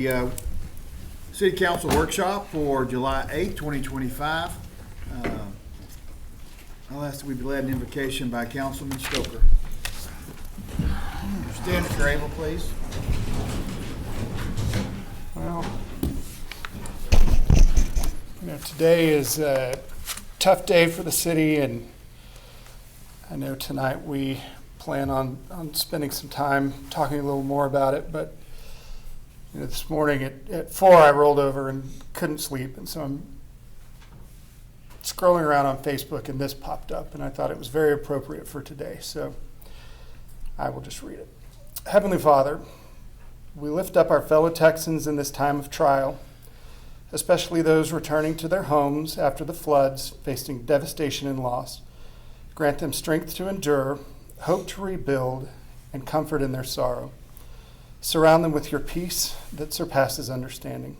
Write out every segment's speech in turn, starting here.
The City Council Workshop for July 8th, 2025. I'll ask that we be led in invocation by Councilman Stoker. Stand if you're able, please. Well, today is a tough day for the city, and I know tonight we plan on spending some time talking a little more about it, but this morning at 4 I rolled over and couldn't sleep, and so I'm scrolling around on Facebook and this popped up, and I thought it was very appropriate for today, so I will just read it. Heavenly Father, we lift up our fellow Texans in this time of trial, especially those returning to their homes after the floods, facing devastation and loss. Grant them strength to endure, hope to rebuild, and comfort in their sorrow. Surround them with your peace that surpasses understanding.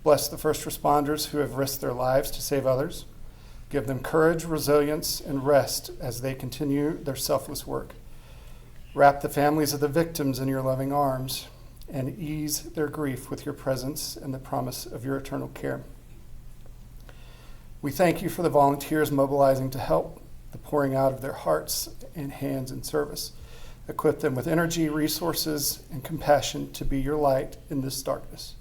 Bless the first responders who have risked their lives to save others. Give them courage, resilience, and rest as they continue their selfless work. Wrap the families of the victims in your loving arms and ease their grief with your presence and the promise of your eternal care. We thank you for the volunteers mobilizing to help, the pouring out of their hearts and hands in service. Equip them with energy, resources, and compassion to be your light in this darkness.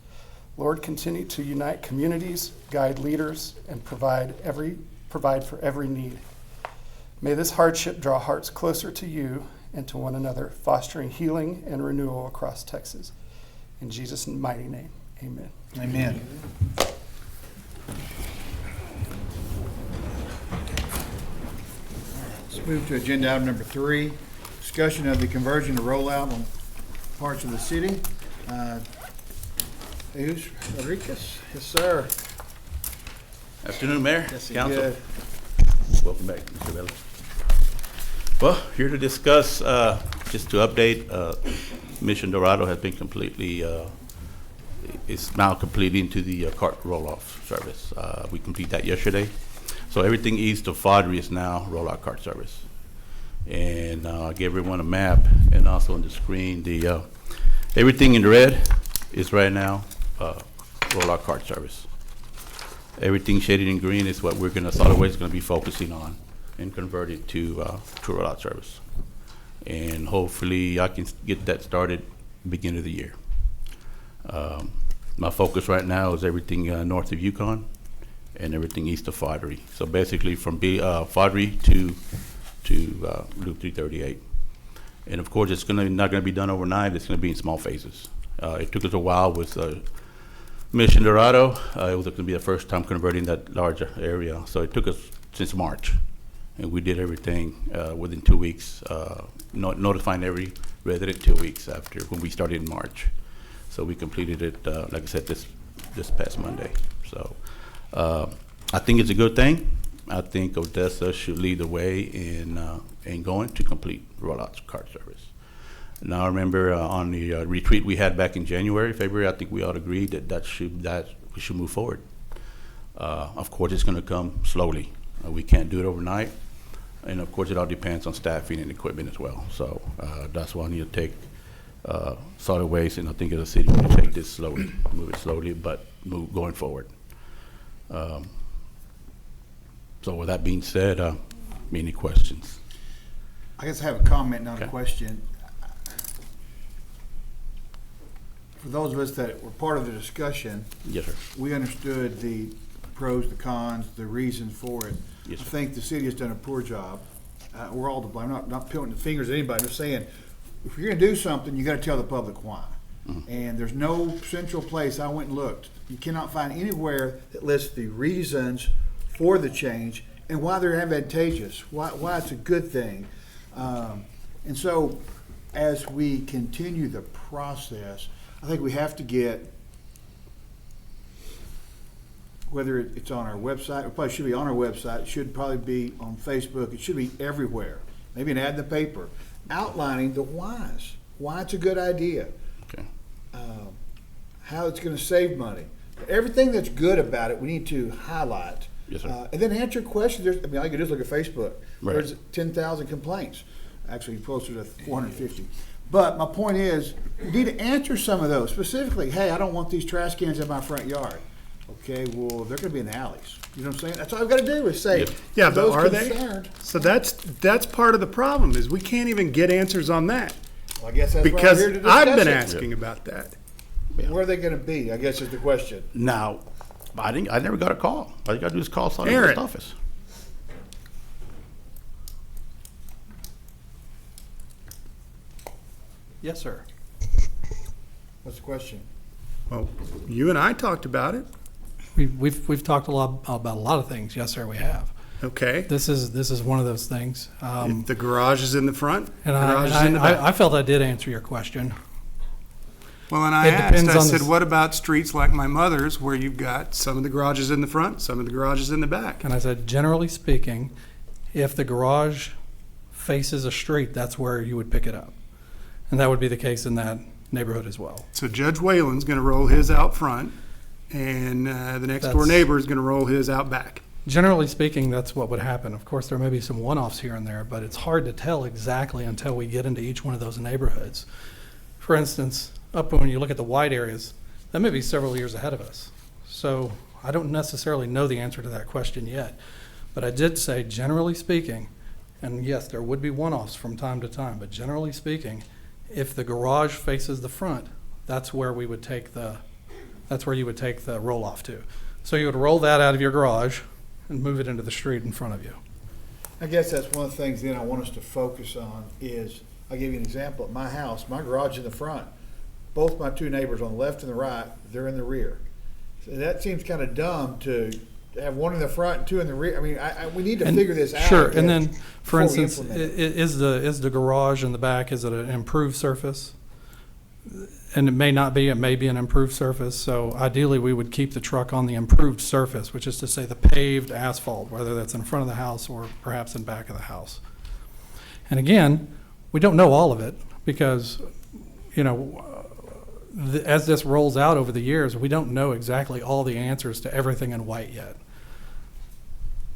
Lord, continue to unite communities, guide leaders, and provide for every need. May this hardship draw hearts closer to you and to one another, fostering healing and renewal across Texas. In Jesus' mighty name, amen. Amen. Let's move to agenda item number 3. Discussion of the conversion to rollout on parts of the city. Jesus Rodriguez, yes, sir. Afternoon, Mayor, Yes, Council. good. Welcome back, Mr. Bella. Well, here to discuss, just to update, Mission Dorado has been completely, is now completely into the cart roll-off service. We completed that yesterday. So everything east of Fodry is now rollout cart service. And I gave everyone a map, and also on the screen, the everything in red is right now rollout cart service. Everything shaded in green is what we're gonna, solid waste is gonna be focusing on and convert it to rollout service. And hopefully I can get that started beginning of the year. My focus right now is everything north of Yukon and everything east of Fodry. So basically from Fodry to Loop 338. And of course, it's not gonna be done overnight. It's gonna be in small phases. It took us a while with Mission Dorado. It was gonna be the first time converting that larger area. So it took us since March. And we did everything within 2 weeks, notifying every resident 2 weeks after when we started in March. So we completed it, like I said, this past Monday. So I think it's a good thing. I think Odessa should lead the way in going to complete rollout cart service. Now, I remember on the retreat we had back in February, I think we all agreed that we should move forward. Of course, it's going to come slowly. We can't do it overnight, and of course, it all depends on staffing and equipment as well. So that's why I need to take solid waste, and I think as a city we need to take this slowly, move it slowly, but move going forward. So with that being said, any questions? I guess I have a comment, not a Okay. question. For those of us that were part of the discussion, Yes, sir. we understood the pros, the cons, the reasons for it. Yes, I sir. think the city has done a poor job. We're all to blame. I'm not pointing the fingers at anybody. I'm just saying, if you're going to do something, you got to tell the public why. And there's no central place. I went and looked. You cannot find anywhere that lists the reasons for the change and why they're advantageous, why it's a good thing. And so, as we continue the process, I think we have to get, whether it's on our website, it probably should be on our website, it should probably be on Facebook, it should be everywhere, maybe an ad in the paper, outlining the whys, why it's a good idea, Okay. how it's going to save money. Everything that's good about it, we need to highlight. Yes, sir. And then answer questions. All you can do is look at Facebook. Right. There's 10,000 complaints, actually closer to 450. But my point is, you need to answer some of those specifically. Hey, I don't want these trash cans in my front yard. Okay, well, they're going to be in the alleys. You know what I'm saying? That's all I've got to do is say, Yeah, but those are they? concerned. So that's part of the problem is we can't even get answers on that Well, I guess that's why we're because here to discuss I've been it. asking about that. Where are they going to be? I guess is the question. Now, I never got a call. All you got to do is call Solid Aaron. Waste office. Yes, sir. What's the question? Well, you and I talked about it. We've talked a lot about a lot of things. Yes, sir, we have. Okay. This is one of those things. If the garage is in the front, And garage is in the back. I felt I did answer your question. Well, and I It asked, depends I on said, the- what about streets like my mother's where you've got some of the garages in the front, some of the garages in the back? And I said, generally speaking, if the garage faces a street, that's where you would pick it up. And that would be the case in that neighborhood as well. So Judge Whalen's going to roll his out front, and the next door That's- neighbor is going to roll his out back. Generally speaking, that's what would happen. Of course, there may be some one-offs here and there, but it's hard to tell exactly until we get into each one of those neighborhoods. For instance, up when you look at the white areas, that may be several years ahead of us. So I don't necessarily know the answer to that question yet. But I did say, generally speaking, and yes, there would be one-offs from time to time, but generally speaking, if the garage faces the front, that's where we would take that's where you would take the roll-off to. So you would roll that out of your garage and move it into the street in front of you. I guess that's one of the things then I want us to focus on is, I'll give you an example. At my house, my garage in the front, both my two neighbors on the left and the right, they're in the rear. So that seems kind of dumb to have one in the front and two in the rear. I mean, we need to And- figure this out. Sure, I and guess, then, for before we instance, implement it. is the garage in the back, is it an improved surface? And it may not be, it may be an improved surface, so ideally, we would keep the truck on the improved surface, which is to say the paved asphalt, whether that's in front of the house or perhaps in back of the house. And again, we don't know all of it, because, you know, as this rolls out over the years, we don't know exactly all the answers to everything in white yet.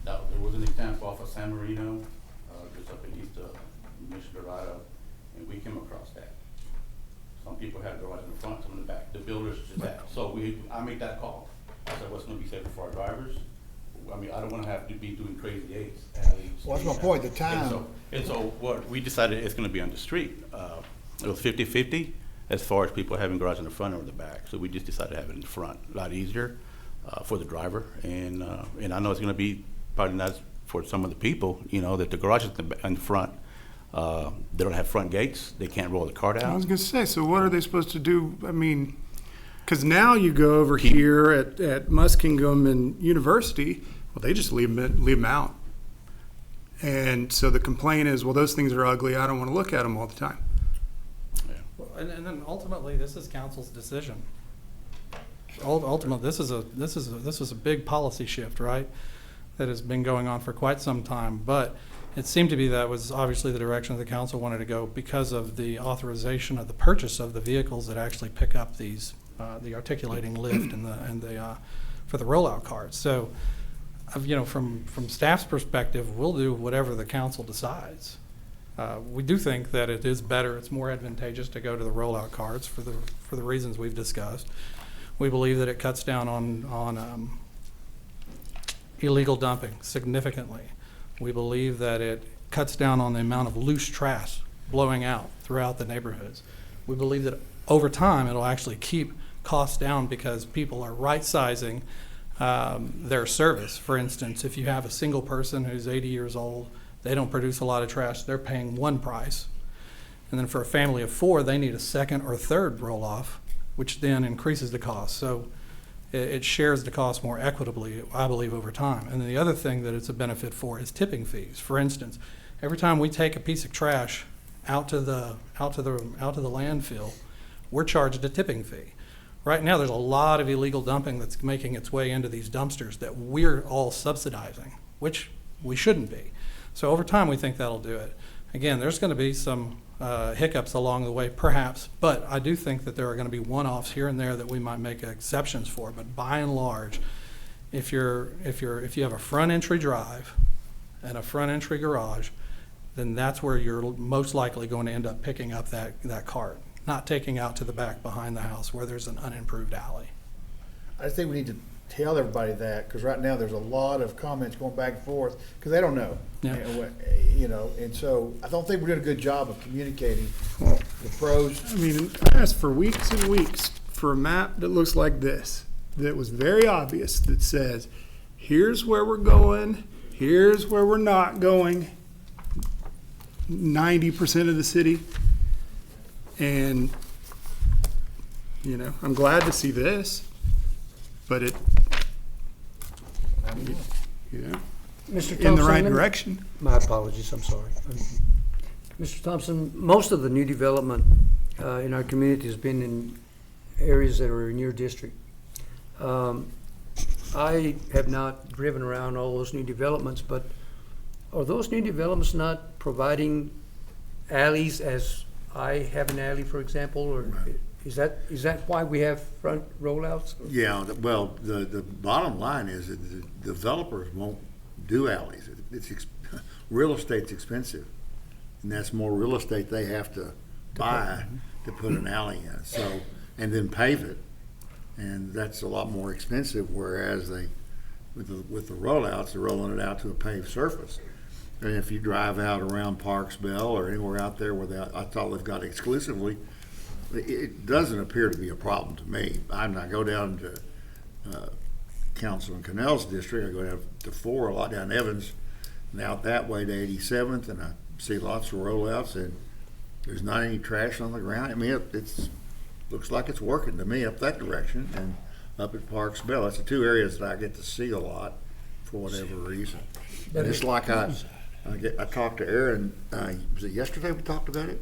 Now, there was an example off of San Marino, just up in east of Mission Dorado, and we came across that. Some people had garage in the front, some in the back. The builders did that. So I made that call. I said, what's gonna be safer for our drivers? I mean, I don't wanna have to be doing crazy eights. Well, that's my point, the time. And so what we decided it's gonna be on the street. It was 50-50 as far as people having garage in the front or the back. So we just decided to have it in the front, a lot easier for the driver. And I know it's gonna be probably not for some of the people, you know, that the garage is in the front. They don't have front gates. They can't roll the cart I was out. going to say, so what are they supposed to do? I mean, because now you go over here at Muskingum and University, well, they just leave them out. And so the complaint is, well, those things are ugly. I don't want to look at them all the time. And then ultimately, this is council's decision. Ultimately, this is a big policy shift, right? That has been going on for quite some time, but it seemed to be that was obviously the direction the council wanted to go because of the authorization of the purchase of the vehicles that actually pick up these, the articulating lift and the for the rollout carts. So, you know, from staff's perspective, we'll do whatever the council decides. We do think that it is better, it's more advantageous to go to the rollout cards for the reasons we've discussed. We believe that it cuts down on illegal dumping significantly. We believe that it cuts down on the amount of loose trash blowing out throughout the neighborhoods. We believe that over time, it'll actually keep costs down because people are right-sizing their service. For instance, if you have a single person who's 80 years old, they don't produce a lot of trash, they're paying one price. And then for a family of four, they need a second or third roll-off, which then increases the cost. So it shares the cost more equitably, I believe, over time. And then the other thing that it's a benefit for is tipping fees. For instance, every time we take a piece of trash out to the landfill, we're charged a tipping fee. Right now, there's a lot of illegal dumping that's making its way into these dumpsters that we're all subsidizing, which we shouldn't be. So over time, we think that'll do it. Again, there's going to be some hiccups along the way, perhaps, but I do think that there are going to be one-offs here and there that we might make exceptions for. But by and large, if you have a front entry drive and a front entry garage, then that's where you're most likely going to end up picking up that cart, not taking out to the back behind the house where there's an unimproved alley. I just think we need to tell everybody that, because right now there's a lot of comments going back and forth, because they don't know. Yeah. You know, and so I don't think we're doing a good job of communicating the pros. I mean, I asked for weeks and weeks for a map that looks like this, that was very obvious, that says, here's where we're going, here's where we're not going, 90% of the city. And, you know, I'm glad to see this, but it, you know, Mr. Thompson, in the right let me- direction. My apologies, I'm sorry. Mr. Thompson, most of the new development in our community has been in areas that are in your district. I have not driven around all those new developments, but are those new developments not providing alleys as I have an alley, for example, or is that why we have front rollouts? Yeah, well, the bottom line is that the developers won't do alleys. Real estate's expensive, and that's more real estate they have to buy to put an alley in, so, and then pave it. And that's a lot more expensive, whereas with the rollouts, they're rolling it out to a paved surface. And if you drive out around Parks Bell or anywhere out there where I thought they've got exclusively, it doesn't appear to be a problem to me. I go down to Councilman Cannell's district. I go down to 4, a lot down Evans, and out that way to 87th, and I see lots of rollouts, and there's not any trash on the ground. I mean, it's looks like it's working to me up that direction, and up at Parks Bell. That's the two areas that I get to see a lot for whatever reason. And it's like I talked to Aaron, was it yesterday we talked about it?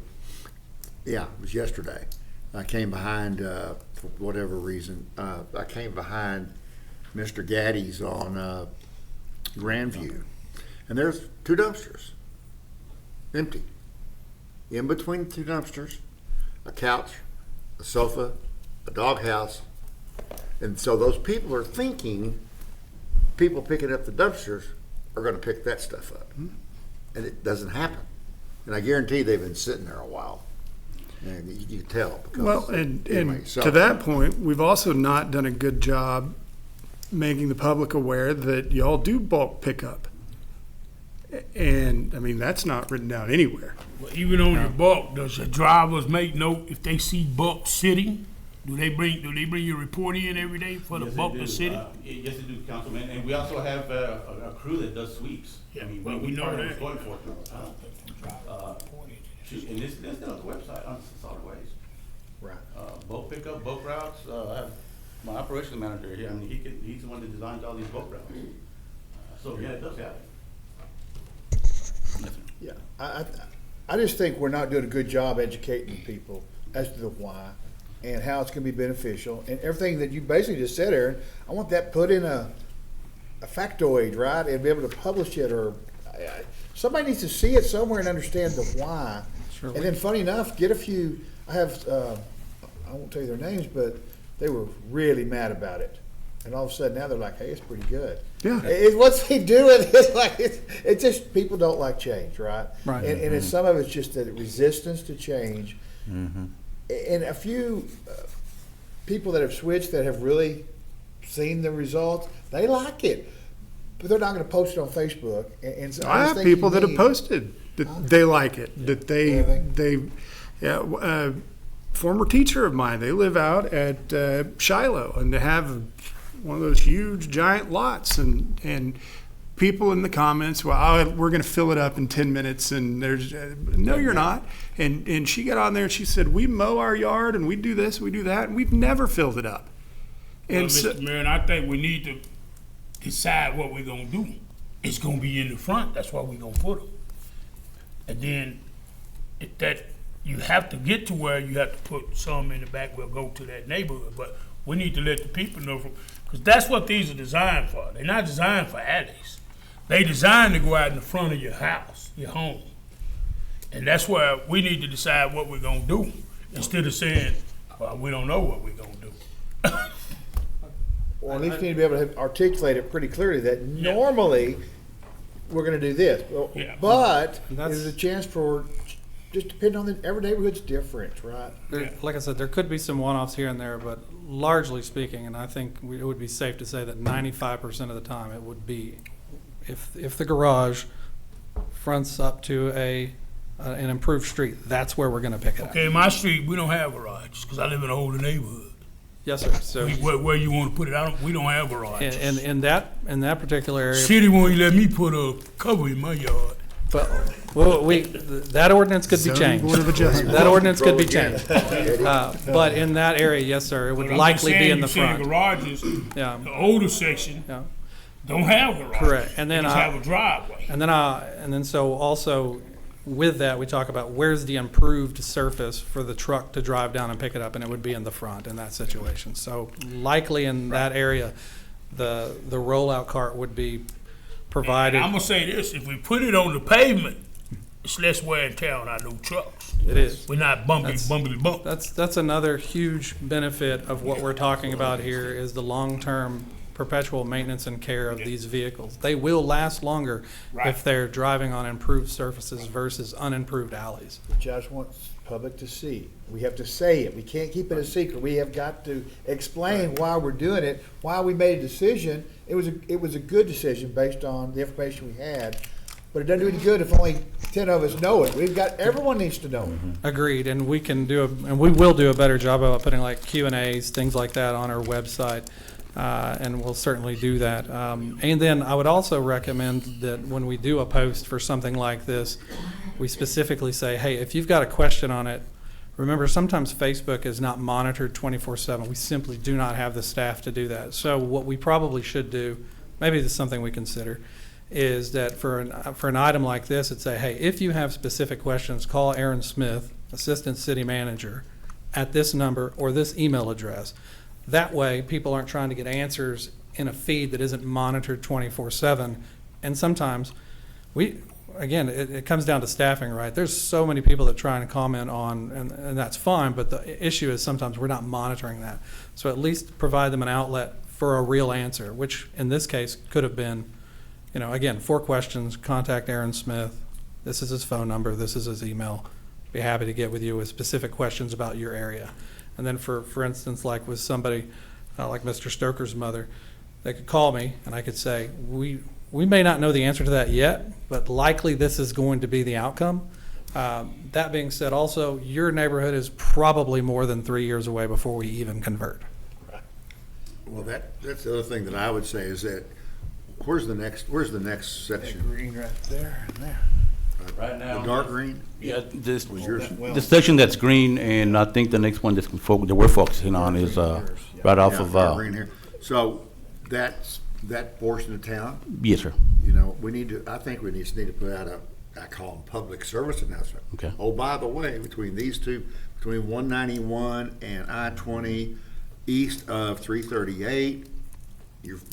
Yeah, it was yesterday. I came behind, for whatever reason, I came behind Mr. Gaddy's on Grandview, and there's 2 dumpsters, empty. In between the 2 dumpsters, a couch, a sofa, a doghouse, and so those people are thinking people picking up the dumpsters are going to pick that stuff up, and it doesn't happen. And I guarantee they've been sitting there a while, and you can tell. Because, Well, and anyway, so- to that point, we've also not done a good job making the public aware that y'all do bulk pickup. And, I mean, that's not written down anywhere. Well, even on your bulk, does the drivers make note if they see bulk sitting? Do they bring your report in every day for the Yes, bulk they do. to sit? Yes, they do, Councilman, and we also have a crew that does sweeps. Yeah, I mean, well, we know partner that. with law enforcement all the time. And this is on the website, on Solid Waste. Right. Bulk pickup, bulk routes, I have my operations manager here, I mean, he's the one that designs all these bulk routes. So, yeah, it does happen. Yeah, I just think we're not doing a good job educating people as to the why and how it's gonna be beneficial, and everything that you basically just said, Aaron. I want that put in a factoid, right, and be able to publish it, or somebody needs to see it somewhere and understand the why. Sure. And then, funny enough, get a few. I have I won't tell you their names, but they were really mad about it, and all of a sudden now they're like, hey, it's pretty good. Yeah. It's what they do with it. Like it's just people don't like change, right? Right. And it's, some of it's just the resistance to change. And a few people that have switched that have really seen the results, they like it, but they're not going to post it on Facebook. And so I just have think you people that have need- posted that they like it, that former teacher of mine, they live out at Shiloh, and they have one of those huge giant lots, and people in the comments, well, we're going to fill it up in 10 minutes, and there's no, you're not. And she got on there and she said, we mow our yard and we do this, we do that, and we've never filled it up. Well, And so, Mr. Mayor, I think we need to decide what we're gonna do. It's gonna be in the front, that's why we're gonna put them. And then, if that, you have to get to where you have to put some in the back, we'll go to that neighborhood, but we need to let the people know because that's what these are designed for. They're not designed for alleys. They designed to go out in the front of your house, your home. And that's where we need to decide what we're gonna do, instead of saying, well, we don't know what we're gonna do. Or at least you need to be able to articulate it pretty clearly that normally we're gonna do this. Well, Yeah. but That's- there's a chance for, just depending on every neighborhood's different, right? Like I said, there could be some one-offs here and there, but largely speaking, and I think it would be safe to say that 95% of the time it would be, if the garage fronts up to an improved street, that's where we're gonna pick it up. Okay, in my street, we don't have garages, because I live in an older neighborhood. Yes, sir. So, Where you want to put it, we don't have garages. in that particular area, City won't let me put a cover in my yard. but, well, that ordinance could be changed. That ordinance could be changed. But in that area, yes, sir, it would But I'm just likely be saying, in the you saying front. garages, Yeah. the older section Yeah. don't have garages. Correct. And then They just I- have a driveway. And then so also with that, we talk about where's the improved surface for the truck to drive down and pick it up, and it would be in the front in that situation. So likely in that area, the rollout cart would be provided. And I'm gonna say this, if we put it on the pavement, it's less wear and tear on our new trucks. It is. We're not bumpy, That's- bumpy, bump. That's another huge benefit of what we're talking about here is the long-term perpetual maintenance and care of these vehicles. They will last longer Right. if they're driving on improved surfaces versus unimproved alleys. Which I just want public to see. We have to say it. We can't keep it a secret. We have got to explain why we're doing it, why we made a decision. It was a good decision based on the information we had, but it doesn't do any good if only 10 of us know it. Everyone needs to know it. Agreed, and we will do a better job about putting like Q&As, things like that on our website, and we'll certainly do that. And then I would also recommend that when we do a post for something like this, we specifically say, hey, if you've got a question on it, remember sometimes Facebook is not monitored 24/7. We simply do not have the staff to do that. So what we probably should do, maybe this is something we consider, is that for an item like this, it'd say, hey, if you have specific questions, call Aaron Smith, Assistant City Manager, at this number or this email address. That way, people aren't trying to get answers in a feed that isn't monitored 24/7. And sometimes it comes down to staffing, right? There's so many people that try and comment on, and that's fine, but the issue is sometimes we're not monitoring that. So at least provide them an outlet for a real answer, which in this case could have been, again, 4 questions, contact Aaron Smith. This is his phone number, this is his email. Be happy to get with you with specific questions about your area. And then for instance, like with somebody like Mr. Stoker's mother, they could call me and I could say, we may not know the answer to that yet, but likely this is going to be the outcome. That being said, also, your neighborhood is probably more than 3 years away before we even convert. Well, that's the other thing that I would say is that, where's the next section? Green right there and there. Right now. The dark green? Yeah, this, Was yours? the section that's green, that I think the next one that we're focusing on is right off Yeah, of, dark green here. So that portion of town, yes, sir. I think we need to put out I call them public service announcement. Okay. Oh, by the way, between these two, between 191 and I-20, east of 338,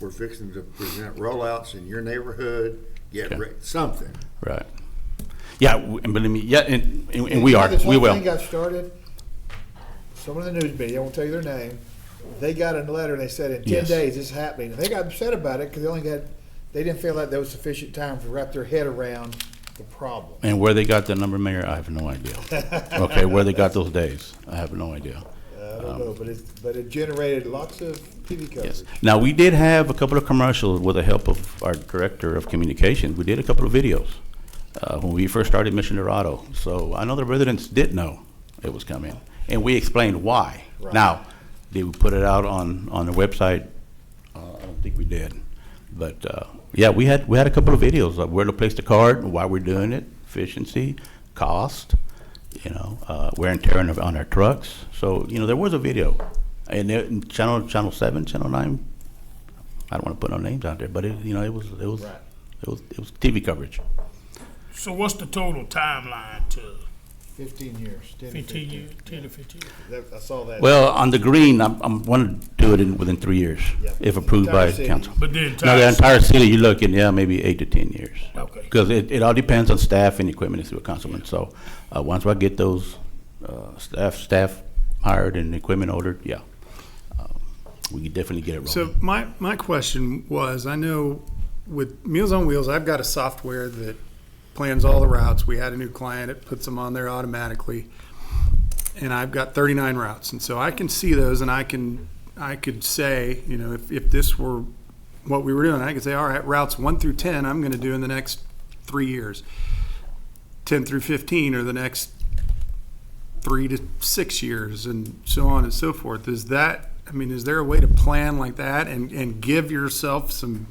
we're fixing to present rollouts in your neighborhood, Okay. something. Right. Yeah, and believe me, yeah, and we are, This we whole will. thing got started, someone in the news media, I won't tell you their name, they got a letter and they said in 10 Yes. days this is happening. And they got upset about it because they didn't feel like there was sufficient time to wrap their head around the problem. And where they got the number, Mayor, I have no idea. Okay, where they got those days, I have no idea. I don't know, but it generated lots of TV coverage. Yes. Now, we did have a couple of commercials with the help of our Director of Communications. We did a couple of videos when we first started Mission Dorado. So I know the residents did know it was coming, and we explained why. Right. Now, did we put it out on the website? I don't think we did. But, yeah, we had a couple of videos of where to place the card, why we're doing it, efficiency, cost, wear and tear on our trucks. So, there was a video. And Channel 7, Channel 9, I don't want to put no names out there, but it was TV coverage. So what's the total timeline to 15 years. 10 to 15 years, 10 to 15 years? I saw that. Well, on the green, I'm want to do it within 3 years, Yeah. if approved by Entire city. council. But the Now, the entire, entire city, you're looking, maybe 8 to 10 years. Okay. Because it all depends on staff and equipment through a councilman. So, once I get those staff hired and equipment ordered, we can definitely get it rolling. So my question was, I know with Meals on Wheels, I've got a software that plans all the routes. We had a new client, it puts them on there automatically. And I've got 39 routes. And so I can see those, and I could say, you know, if this were what we were doing, I could say, all right, routes 1 through 10, I'm going to do in the next 3 years. 10 through 15 are the next 3 to 6 years, and so on and so forth. Is there a way to plan like that and give yourself some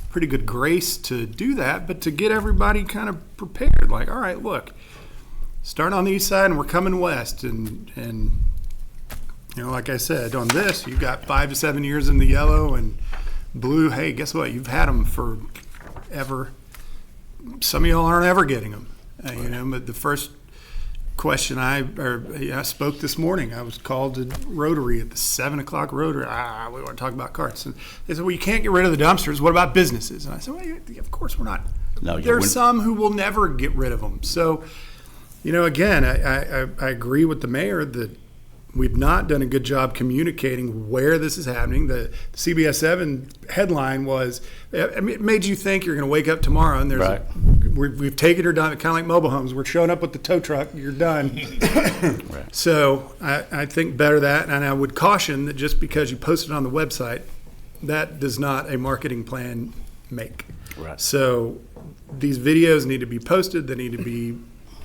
pretty good grace to do that, but to get everybody kind of prepared? Like, all right, look, start on the east side and we're coming west, and you know, like I said, on this, you've got 5 to 7 years in the yellow and blue. Hey, guess what? You've had them forever. Some of y'all aren't ever getting them. You know, but the first question I spoke this morning, I was called to Rotary at the 7 o'clock Rotary. We want to talk about carts. And they said, well, you can't get rid of the dumpsters. What about businesses? And I said, well, of course we're not. No, there are some who will never get rid of them. So, you know, again, I agree with the mayor that we've not done a good job communicating where this is happening. The CBS 7 headline was, it made you think you're going to wake up tomorrow and there's Right. We've taken her done, kind of like mobile homes. We're showing up with the tow truck, you're done. Right. So I think better that, and I would caution that just because you post it on the website, that does not a marketing plan make. Right. So these videos need to be posted, they need to be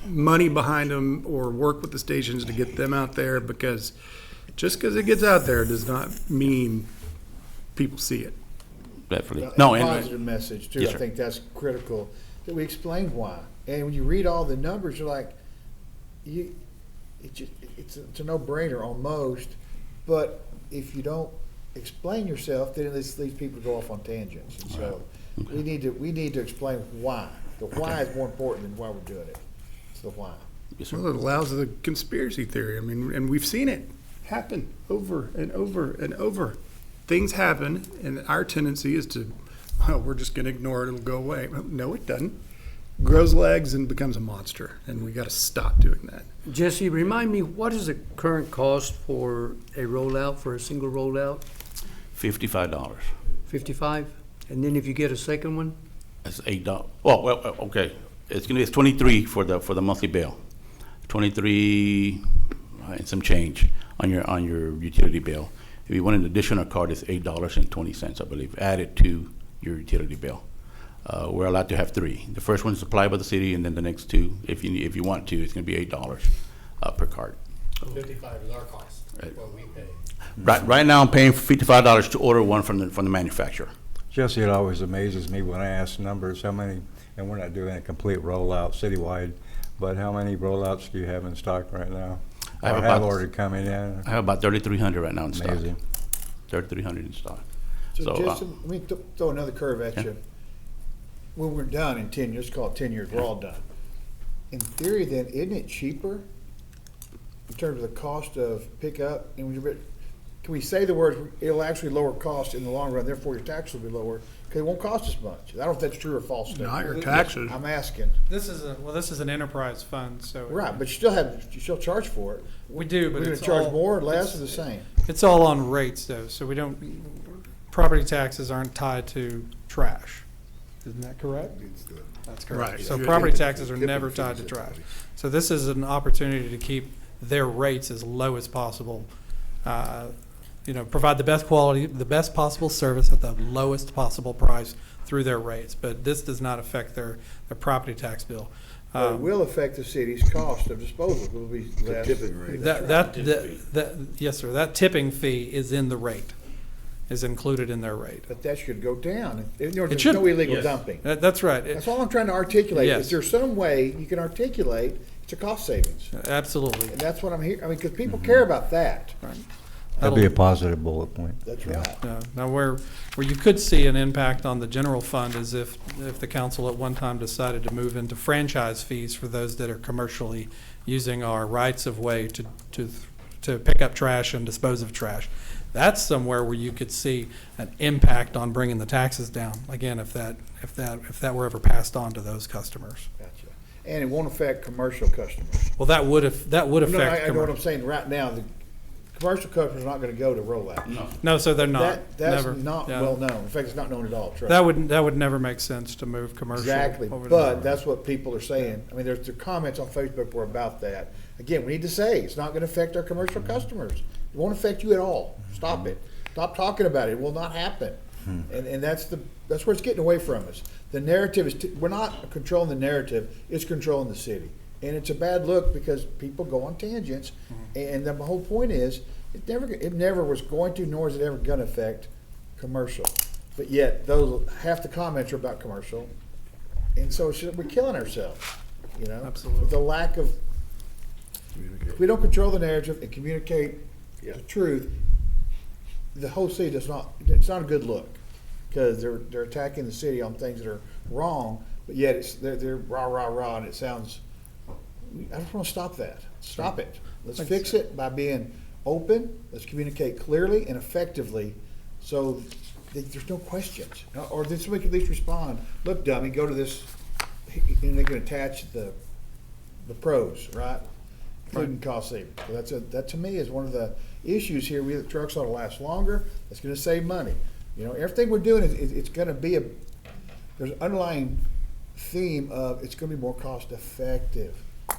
money behind them, or work with the stations to get them out there, because just because it gets out there does not mean people see it. Definitely. A No, positive message too. Yes, I sir. think that's critical, that we explain why. And when you read all the numbers, you're like, it's a no-brainer almost. But if you don't explain yourself, then these people go off on tangents. And so we need to explain why. The why is more important than why we're doing it. It's the why. Yes, sir. Well, it allows the conspiracy theory. I mean, and we've seen it happen over and over and over. Things happen, and our tendency is to, well, we're just going to ignore it, it'll go away. Well, no, it doesn't. Grows legs and becomes a monster, and we got to stop doing that. Jesse, remind me, what is the current cost for a rollout, for a single rollout? $55. 55? And then if you get a second one? That's $8. Well, okay. It's 23 for the monthly bill. 23 and some change on your utility bill. If you want an additional card, it's $8.20, I believe, added to your utility bill. We're allowed to have 3. The first one is supplied by the city, and then the next 2, if you want to, it's going to be $8 per card. 55 is our cost, Right. what we pay. Right now, I'm paying $55 to order one from the manufacturer. Jesse, it always amazes me when I ask numbers, how many, and we're not doing a complete rollout citywide, but how many rollouts do you have in stock right now? I have Or have about- ordered coming in? I have about 3,300 right now in stock. Amazing. 3,300 in stock. So So, just, let me throw another curve at yeah. you. When we're done in 10 years, call it 10 years, we're all done. In theory, then, isn't it cheaper in terms of the cost of pickup? And can we say the words, it'll actually lower cost in the long run, therefore your tax will be lower, because it won't cost as much? I don't know if that's true or false. Steve. Not your taxes. I'm asking. This is an enterprise fund, so. Right, but you still charge for it. We do, but We're gonna it's charge all- more or less or the same? It's all on rates though, so we don't, property taxes aren't tied to trash. Isn't that correct? That's correct. Right. So property taxes are never tied to trash. So this is an opportunity to keep their rates as low as possible. Provide the best quality, the best possible service at the lowest possible price through their rates. But this does not affect their property tax bill. But it will affect the city's cost of disposal. It will be The less. tipping rate. Yes, sir. That tipping fee is in the rate, is included in their rate. But that should go down. There's should. no illegal Yes. dumping. That's right. That's all I'm trying to articulate. Yes. Is there some way you can articulate it's a cost savings? Absolutely. And that's what I'm here, because people care about that. That'd be a positive bullet point. That's Yeah. right. Now, where you could see an impact on the general fund is if the council at one time decided to move into franchise fees for those that are commercially using our rights of way to pick up trash and dispose of trash. That's somewhere where you could see an impact on bringing the taxes down. Again, if that were ever passed on to those customers. Gotcha. And it won't affect commercial customers. Well, that would No, affect. I know what I'm saying right now. commercial customers are not gonna go to rollout. No. No, so they're not. That's Never. not Yeah. well known. In fact, it's not known at all, trust me. That would never make sense to move commercial. Exactly, over to but the- that's what people are saying. I mean, there's comments on Facebook were about that. Again, we need to say, it's not gonna affect our commercial customers. It won't affect you at all. Stop it. Stop talking about it. It will not happen. And that's where it's getting away from us. The narrative is, we're not controlling the narrative, it's controlling the city. And it's a bad look because people go on tangents. And the whole point is, it never was going to, nor is it ever gonna affect commercial. But yet, half the comments are about commercial. And so we're killing ourselves, you know? Absolutely. With the lack of, if we don't control the narrative and communicate the truth, the whole city it's not a good look. Because they're attacking the city on things that are wrong, but yet they're rah, rah, rah, and it sounds, I just want to stop that. Stop it. Let's fix it by being open, let's communicate clearly and effectively, so there's no questions. Or then somebody can at least respond, look, dummy, go to this, and they can attach the pros, right? Food and cost savings. So that to me is one of the issues here. The trucks ought to last longer. It's gonna save money. You know, everything we're doing it's gonna be there's an underlying theme of it's gonna be more cost effective.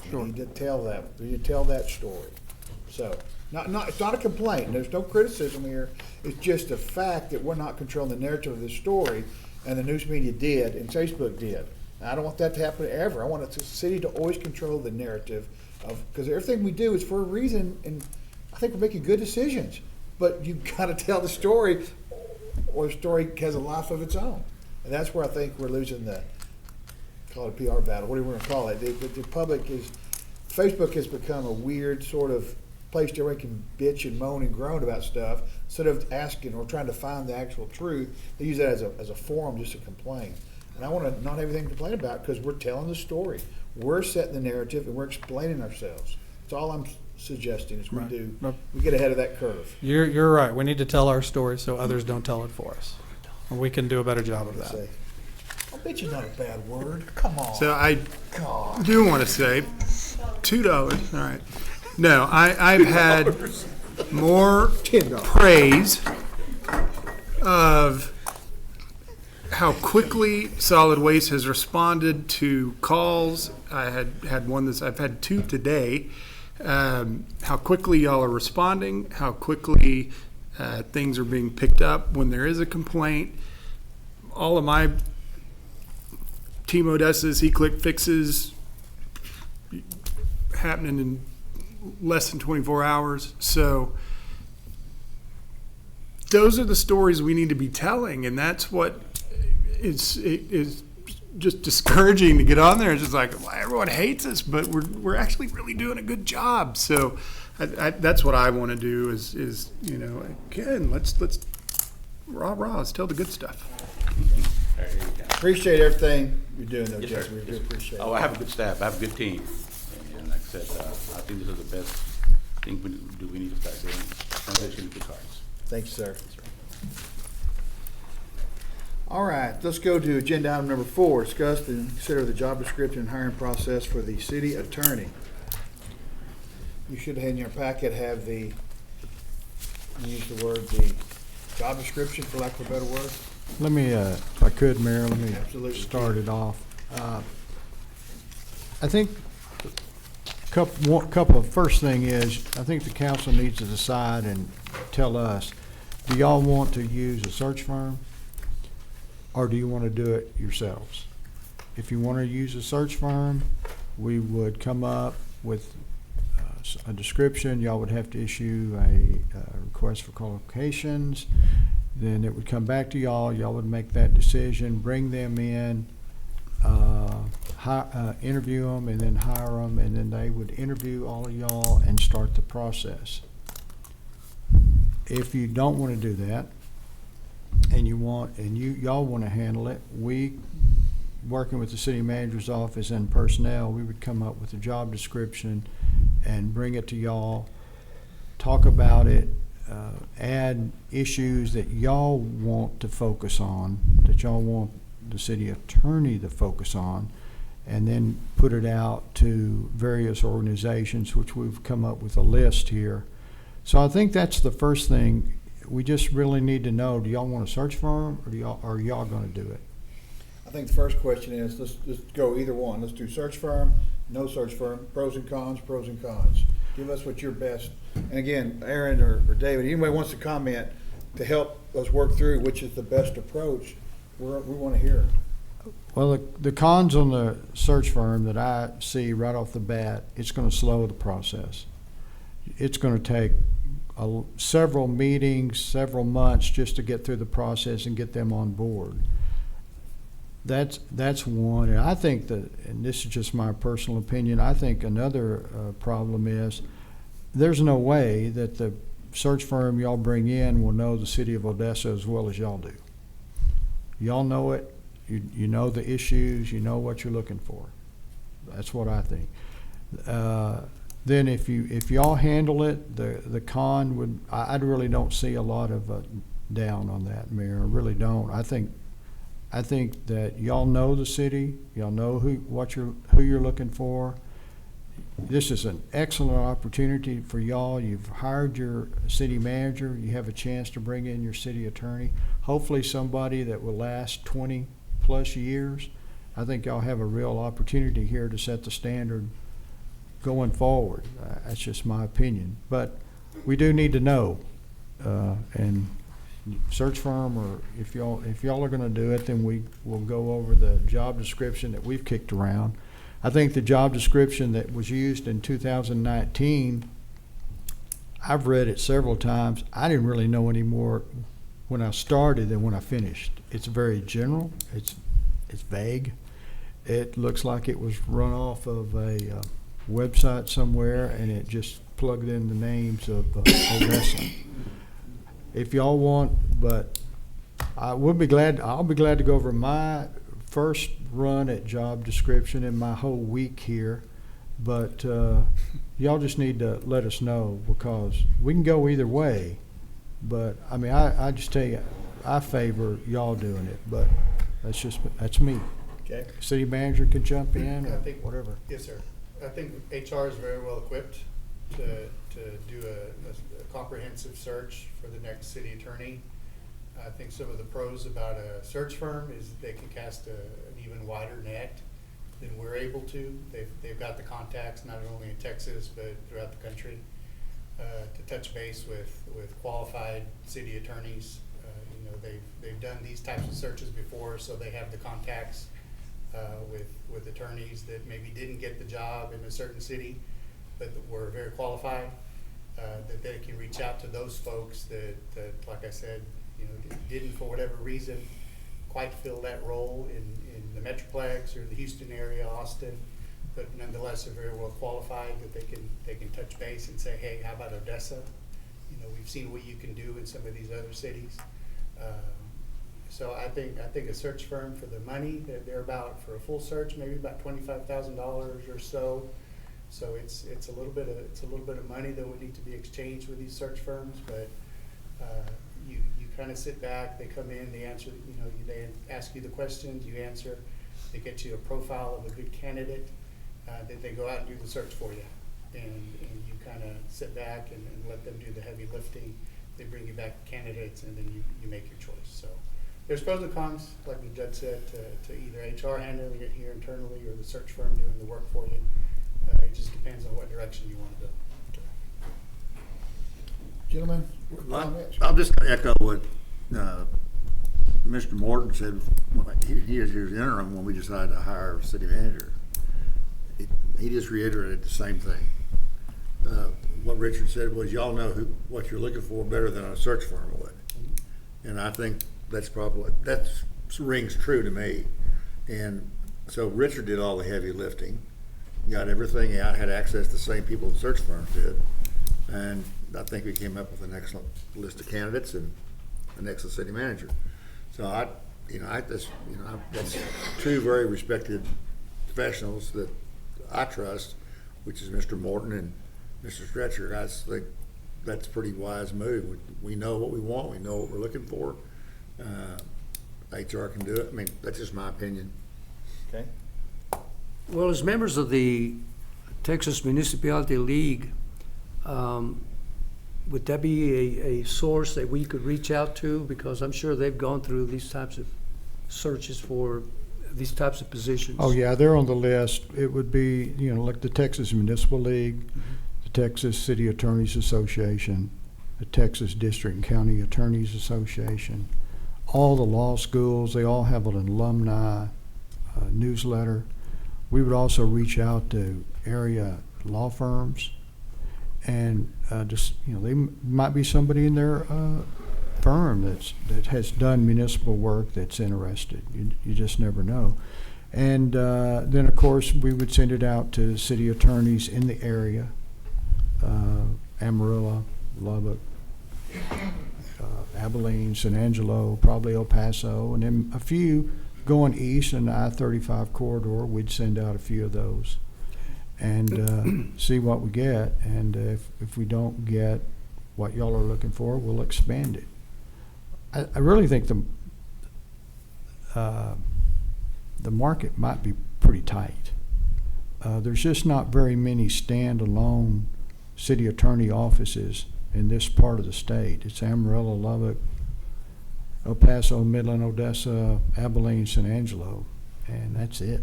Sure. We need to tell that. We need to tell that story. So, it's not a complaint. There's no criticism here. It's just a fact that we're not controlling the narrative of this story, and the news media did, and Facebook did. And I don't want that to happen ever. I want the city to always control the narrative because everything we do is for a reason, and I think we're making good decisions. But you've got to tell the story, or the story has a life of its own. And that's where I think we're losing call it a PR battle, whatever you want to call it. The public Facebook has become a weird sort of place where everyone can bitch and moan and groan about stuff instead of asking or trying to find the actual truth. They use that as a forum just to complain. And I want to not have anything to complain about because we're telling the story. We're setting the narrative and we're explaining ourselves. That's all I'm suggesting is we get ahead of that curve. You're right. We need to tell our story so others don't tell it for us. And we can do a better job of that. Say, I bet you not a bad word. Come on. So I God. do want to say $2. All right. No, I've had more $10. praise of how quickly solid waste has responded to calls. I had one I've had 2 today. How quickly y'all are responding, how quickly things are being picked up when there is a complaint. All of my Team Odessa's e-click fixes happening in less than 24 hours. So those are the stories we need to be telling, and that's what is just discouraging to get on there. It's just like, well, everyone hates us, but we're actually really doing a good job. So that's what I want to do is again, let's let's tell the good stuff. Appreciate everything you're doing, though, Yes, Jesse. sir. We do Yes, sir. appreciate it. Oh, I have a good staff. I have a good team. And like I said, I think this is the best thing we need to start doing. Transition to cards. Thank you, sir. All right, let's go to agenda item number 4, discuss and consider the job description and hiring process for the city attorney. You should, in your packet, have the job description, for lack of a better word. Let me, if I could, Mayor, let me Absolutely. start it off. I think couple of first thing is, I think the council needs to decide and tell us, do y'all want to use a search firm or do you want to do it yourselves? If you want to use a search firm, we would come up with a description. Y'all would have to issue a request for qualifications. Then it would come back to y'all. Y'all would make that decision, bring them in, interview them, and then hire them, and then they would interview all of y'all and start the process. If you don't want to do that, and y'all want to handle it, we, working with the city manager's office and personnel, we would come up with a job description and bring it to y'all, talk about it, add issues that y'all want to focus on, that y'all want the city attorney to focus on, and then put it out to various organizations, which we've come up with a list here, So I think that's the first thing. We just really need to know, do y'all want a search firm or are y'all gonna do it? I think the first question is, let's go either one. Let's do search firm, no search firm, pros and cons, pros and cons. Give us what your best, and again, Aaron or David, anybody wants to comment to help us work through which is the best approach, we want to hear. Well, the cons on the search firm that I see right off the bat, it's gonna slow the process. It's gonna take several meetings, several months just to get through the process and get them on board. That's one, and I think that, and this is just my personal opinion, I think another problem is there's no way that the search firm y'all bring in will know the city of Odessa as well as y'all do. Y'all know it, you know the issues, you know what you're looking for. That's what I think. Then if y'all handle it, the con would, I really don't see a lot of down on that, Mayor. I really don't. I think that y'all know the city, y'all know who you're looking for. This is an excellent opportunity for y'all. You've hired your city manager. You have a chance to bring in your city attorney. Hopefully somebody that will last 20 plus years. I think y'all have a real opportunity here to set the standard going forward. That's just my opinion. But we do need to know, and search firm, or if y'all are gonna do it, then we will go over the job description that we've kicked around. I think the job description that was used in 2019, I've read it several times. I didn't really know any more when I started than when I finished. It's very general, it's vague. It looks like it was run off of a website somewhere, and it just plugged in the names of Odessa. If y'all want, but I'll be glad to go over my first run at job description in my whole week here, but y'all just need to let us know, because we can go either way. But I mean, I just tell you, I favor y'all doing it, but that's me. Okay. City manager can jump in or I think- whatever. Yes, sir. I think HR is very well equipped to do a comprehensive search for the next city attorney. I think some of the pros about a search firm is they can cast an even wider net than we're able to. They've got the contacts not only in Texas but throughout the country to touch base with qualified city attorneys. You know, they've done these types of searches before, so they have the contacts with attorneys that maybe didn't get the job in a certain city but were very qualified. That they can reach out to those folks that like I said, you know, didn't for whatever reason quite fill that role in the Metroplex or the Houston area, Austin, but nonetheless are very well qualified, that they can touch base and say, hey, how about Odessa? You know, we've seen what you can do in some of these other cities. So I think a search firm for the money, they're about, for a full search, maybe about $25,000 or so. So it's a little bit of money that would need to be exchanged with these search firms, but you kind of sit back, they come in, they answer, you know, they ask you the questions, you answer, they get you a profile of a good candidate, then they go out and do the search for you, and you kind of sit back and let them do the heavy lifting. They bring you back candidates, and then you make your choice. So there's pros and cons, like the judge said, to either HR handling it here internally or the search firm doing the work for you. It just depends on what direction you want to go. Gentlemen, comments? I'll just echo what Mr. Morton said. He was interim when we decided to hire a city manager. He just reiterated the same thing. What Richard said was, y'all know what you're looking for better than a search firm would. And I think that rings true to me. And so Richard did all the heavy lifting, got everything out, had access to the same people the search firms did. And I think we came up with an excellent list of candidates and an excellent city manager. So that's two very respected professionals that I trust, which is Mr. Morton and Mr. Stretcher. I think that's a pretty wise move. We know what we want. We know what we're looking for. HR can do it. I mean, that's just my opinion. Okay. Well, as members of the Texas Municipality League, would that be a source that we could reach out to? Because I'm sure they've gone through these types of searches for these types of positions. Oh, yeah, they're on the list. It would be, like the Texas Municipal League, the Texas City Attorneys Association, the Texas District and County Attorneys Association. All the law schools, they all have an alumni newsletter. We would also reach out to area law firms and they might be somebody in their firm that has done municipal work that's interested. You just never know. And then, of course, we would send it out to city attorneys in the area, Amarillo, Lubbock, Abilene, San Angelo, probably El Paso, and then a few going east in the I-35 corridor. We'd send out a few of those and see what we get. And if we don't get what y'all are looking for, we'll expand it. I really think the market might be pretty tight. There's just not very many standalone city attorney offices in this part of the state. It's Amarillo, Lubbock, El Paso, Midland, Odessa, Abilene, San Angelo, and that's it.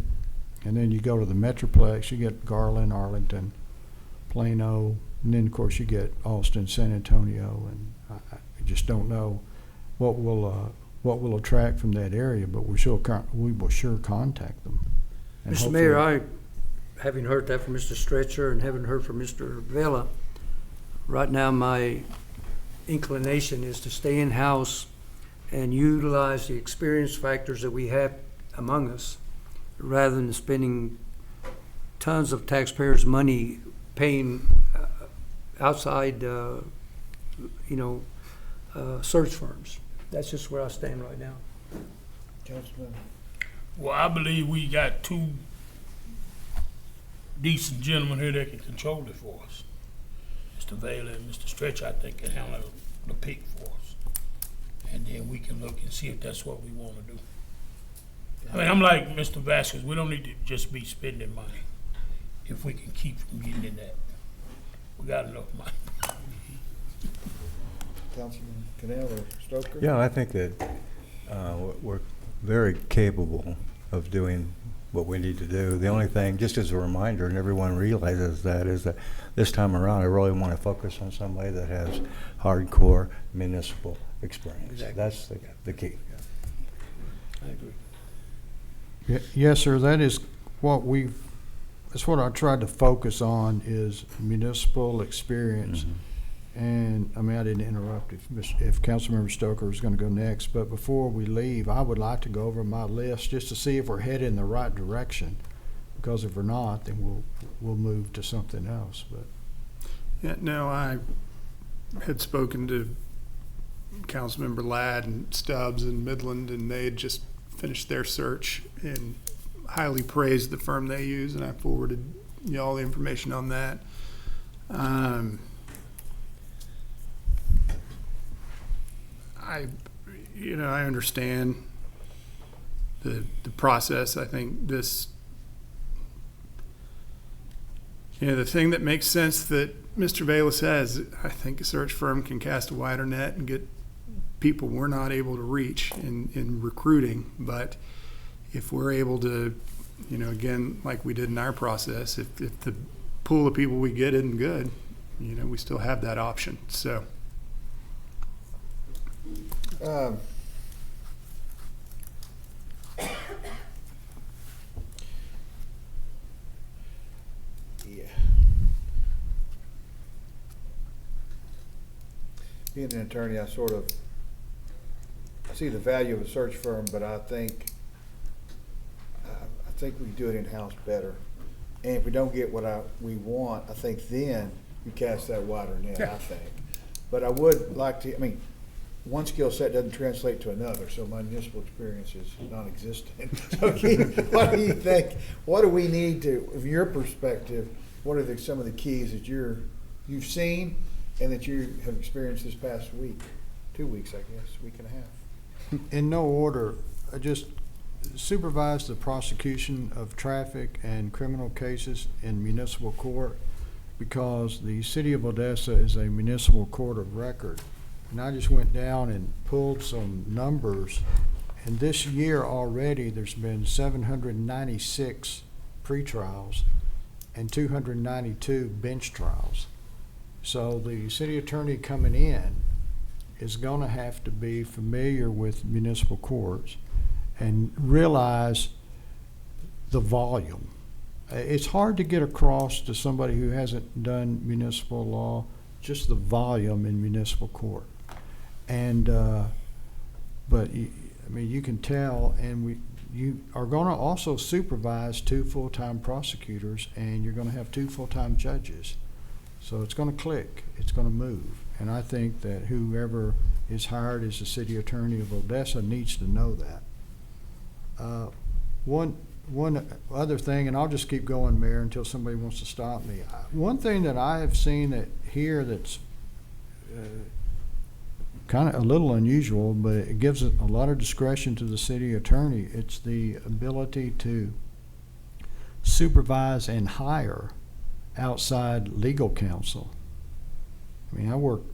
And then you go to the Metroplex, you get Garland, Arlington, Plano, and then of course you get Austin, San Antonio, and I just don't know what will attract from that area, but we will sure contact them. And Mr. Mayor, having heard that from Mr. Stretcher and having heard from Mr. Vela, right now my inclination is to stay in-house and utilize the experience factors that we have among us, rather than spending tons of taxpayers' money paying outside, search firms. That's just where I stand right now. Councilman. Well, I believe we got two decent gentlemen here that can control it for us. Mr. Vela and Mr. Stretch, I think, can handle the peak for us. And then we can look and see if that's what we want to do. I mean, I'm like Mr. Vasquez, we don't need to just be spending money if we can keep from getting in that. We got enough money. Councilman Canal or Stoker? Yeah, I think that we're very capable of doing what we need to do. The only thing, just as a reminder, and everyone realizes that, is that this time around, I really want to focus on somebody that has hardcore municipal experience. Exactly. That's the key. I agree. Yes, sir. That's what I tried to focus on, is municipal experience. Mm-hmm. And I mean, I didn't interrupt if Councilmember Stoker was going to go next, but before we leave, I would like to go over my list just to see if we're headed in the right direction. Because if we're not, then we'll move to something else. But Yeah, no, I had spoken to Councilmember Ladd and Stubbs and Midland, and they had just finished their search and highly praised the firm they use, and I forwarded y'all the information on that. I understand the process. I think this, the thing that makes sense that Mr. Vela says, I think a search firm can cast a wider net and get people we're not able to reach in recruiting. But if we're able to, again, like we did in our process, if the pool of people we get isn't good, we still have that option. So. Yeah. Being an attorney, I see the value of a search firm, but I think we can do it in-house better. And if we don't get what we want, I think then you cast that wider net, I think. But I would like to, one skill set doesn't translate to another, so my municipal experience is non-existent. So Keith, what do you think? What do we need to, from your perspective, what are some of the keys that you've seen and that you have experienced this past week? 2 weeks, I guess, week and a half. in no order, just supervise the prosecution of traffic and criminal cases in municipal court. because the city of Odessa is a municipal court of record. And I just went down and pulled some numbers, and this year already, there's been 796 pretrials and 292 bench trials. So the city attorney coming in is gonna have to be familiar with municipal courts and realize the volume. It's hard to get across to somebody who hasn't done municipal law, just the volume in municipal court. And, but I mean, you can tell, and you are gonna also supervise 2 full-time prosecutors, and you're gonna have 2 full-time judges. So it's gonna click, it's gonna move. And I think that whoever is hired as the city attorney of Odessa needs to know that. One other thing, and I'll just keep going, Mayor, until somebody wants to stop me. One thing that I have seen here that's kind of a little unusual, but it gives a lot of discretion to the city attorney. It's the ability to supervise and hire outside legal counsel. I mean, I worked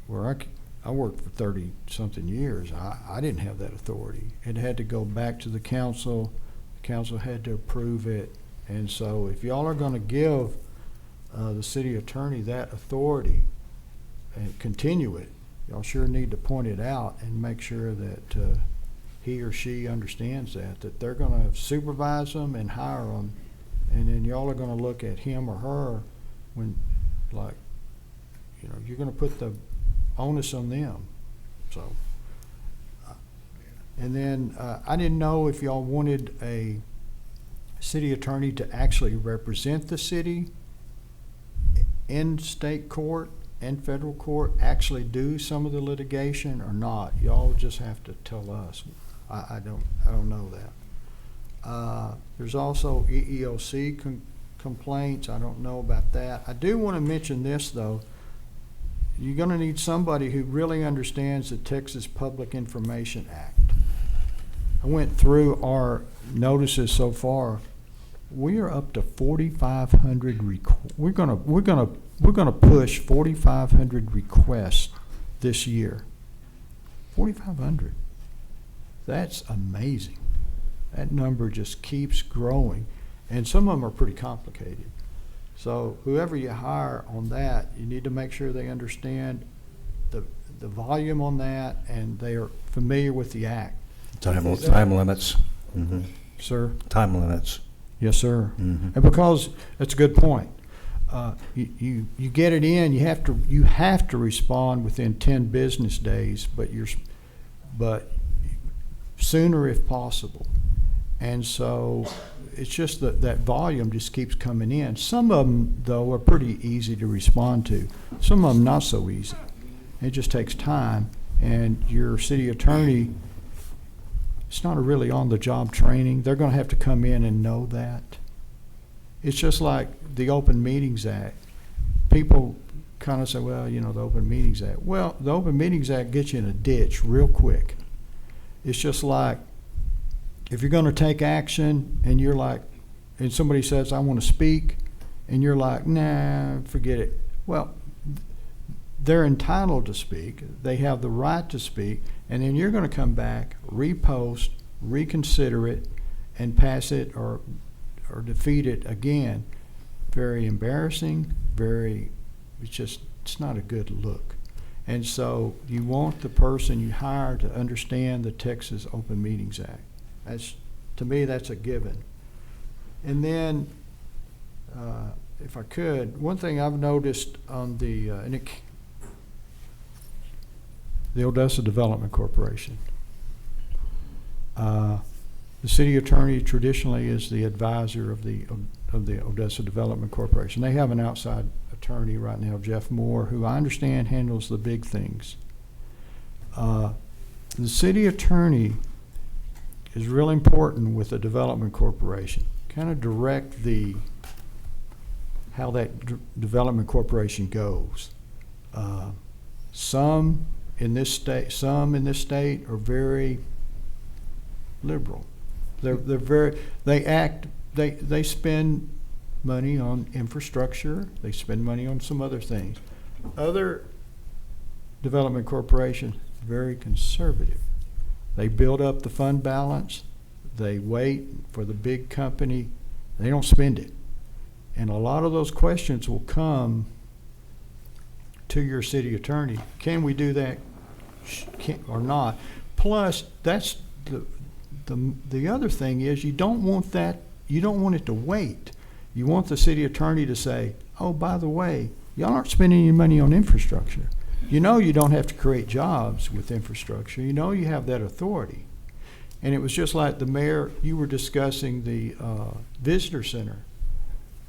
for 30-something years. I didn't have that authority. It had to go back to the council. The council had to approve it. And so if y'all are going to give the city attorney that authority and continue it, y'all sure need to point it out and make sure that he or she understands that they're going to supervise them and hire them, and then y'all are going to look at him or her when, like, you know, you're going to put the onus on them. So, and then I didn't know if y'all wanted a city attorney to actually represent the city in state court and federal court, actually do some of the litigation or not. Y'all just have to tell us. I don't know that. There's also EEOC complaints. I don't know about that. I do want to mention this though. You're going to need somebody who really understands the Texas Public Information Act. I went through our notices so far. We are up to 4,500 we're gonna push 4,500 requests this year. 4,500. That's amazing. That number just keeps growing, and some of them are pretty complicated. So whoever you hire on that, you need to make sure they understand the volume on that, and they are familiar with the act. Time limits. Mm-hmm. Sir? Time limits. Yes, sir. Mm-hmm. And because that's a good point. You get it in. You have to respond within 10 business days, but sooner if possible. And so it's just that volume just keeps coming in. Some of them though are pretty easy to respond to. Some of them not so easy. It just takes time, and your city attorney, it's not a really on-the-job training. They're going to have to come in and know that. It's just like the Open Meetings Act. People kind of say, well, you know, the Open Meetings Act. Well, the Open Meetings Act gets you in a ditch real quick. It's just like if you're going to take action and you're like, and somebody says, I want to speak, and you're like, nah, forget it. Well, they're entitled to speak. They have the right to speak, and then you're going to come back, repost, reconsider it, and pass it or defeat it again. Very embarrassing, it's not a good look. And so you want the person you hire to understand the Texas Open Meetings Act. To me, that's a given. And then, if I could, one thing I've noticed on the Odessa Development Corporation. The city attorney traditionally is the advisor of the Odessa Development Corporation. They have an outside attorney right now, Jeff Moore, who I understand handles the big things. The city attorney is really important with the development corporation. Kind of direct how that development corporation goes. Some in this state are very liberal. They spend money on infrastructure, they spend money on some other things. Other development corporations, very conservative. They build up the fund balance, they wait for the big company, they don't spend it. And a lot of those questions will come to your city attorney. Can we do that or not? Plus, that's the other thing is you don't want it to wait. You want the city attorney to say, oh, by the way, y'all aren't spending any money on infrastructure. You know you don't have to create jobs with infrastructure. You know you have that authority. And it was just like the mayor, you were discussing the visitor center.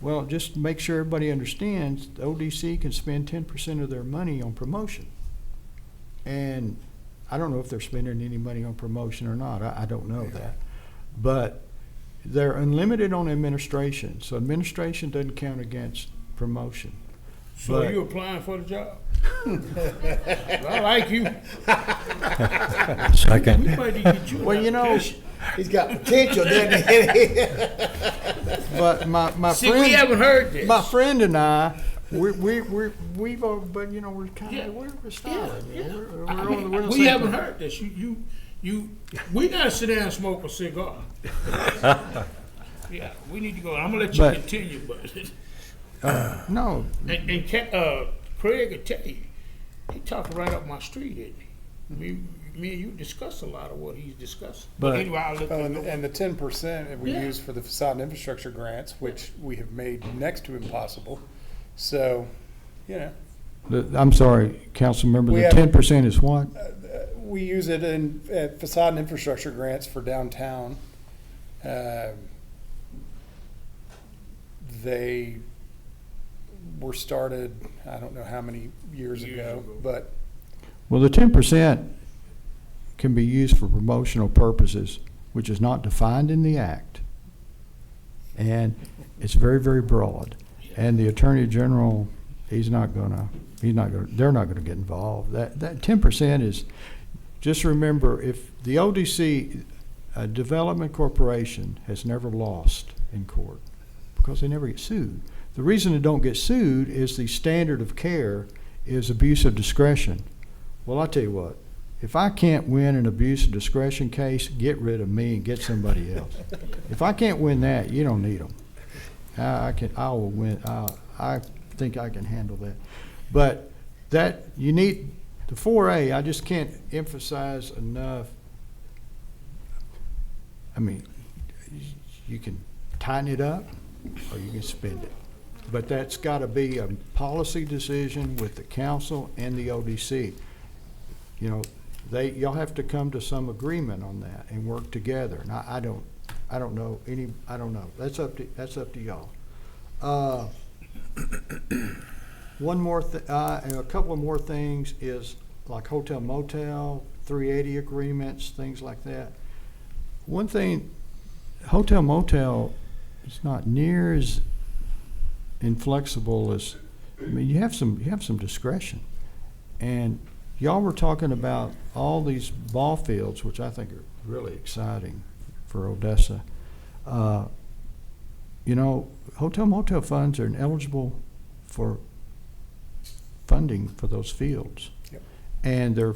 Well, just make sure everybody understands, the ODC can spend 10% of their money on promotion. And I don't know if they're spending any money on promotion or not. I don't know that. But they're unlimited on administration. So administration doesn't count against promotion. So But- are you applying for the job? I like you. We Second. might need to get you an Well, you know, application. he's got potential, doesn't he? But my See, we haven't heard this. my friend and I, we've all, but you know, we're kind Yeah. of, we're solid. Yeah. We're I on mean, we're on the we same haven't page. heard this. We gotta sit down and smoke a cigar. Yeah, we need to go. I'm gonna let you But- continue, but No, Craig will tell you, he talking right up my street, isn't he? Me and you discuss a lot of what he's discussing. But But- anyway, I'll let Oh, you and, go. and the 10% we Yeah. use for the facade and infrastructure grants, which we have made next to impossible. So, you know, I'm sorry, council member, We the have- 10% is what? we use it in facade and infrastructure grants for downtown. They were started, I don't know how many years ago, but Well, the 10% can be used for promotional purposes, which is not defined in the act. And it's very, very broad. And the Attorney General, they're not gonna get involved. That 10% is, just remember, if the ODC, a development corporation, has never lost in court because they never get sued. The reason they don't get sued is the standard of care is abuse of discretion. Well, I'll tell you what, if I can't win an abuse of discretion case, get rid of me and get somebody else. If I can't win that, you don't need them. I will win, I think I can handle that. But that, you need, the 4A, I just can't emphasize enough. I mean, you can tighten it up or you can spend it. But that's gotta be a policy decision with the council and the ODC. You know, y'all have to come to some agreement on that and work together. And I don't know. That's up to y'all. One more and a couple of more things is like hotel motel, 380 agreements, things like that. One thing, hotel motel is not near as inflexible as, I mean, you have some discretion. And y'all were talking about all these ball fields, which I think are really exciting for Odessa. You know, hotel motel funds are eligible for funding for those fields. Yep. And they're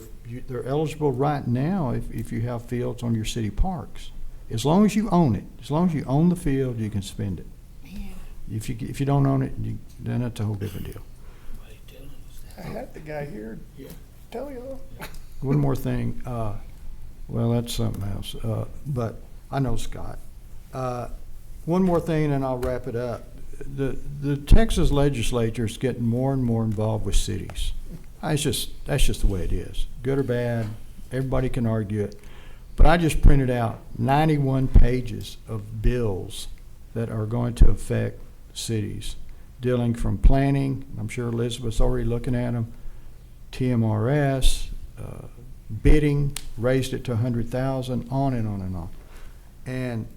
eligible right now if you have fields on your city parks. As long as you own it, as long as you own the field, you can spend it. If you don't own it, then that's a whole different deal. I had the guy here Yeah. tell you. One more thing, well, that's something else, but I know Scott. One more thing and I'll wrap it up. The Texas legislature is getting more and more involved with cities. That's just the way it is, good or bad, everybody can argue it. But I just printed out 91 pages of bills that are going to affect cities, dealing from planning, I'm sure Elizabeth's already looking at them, TMRS, bidding, raised it to 100,000, on and on and on. And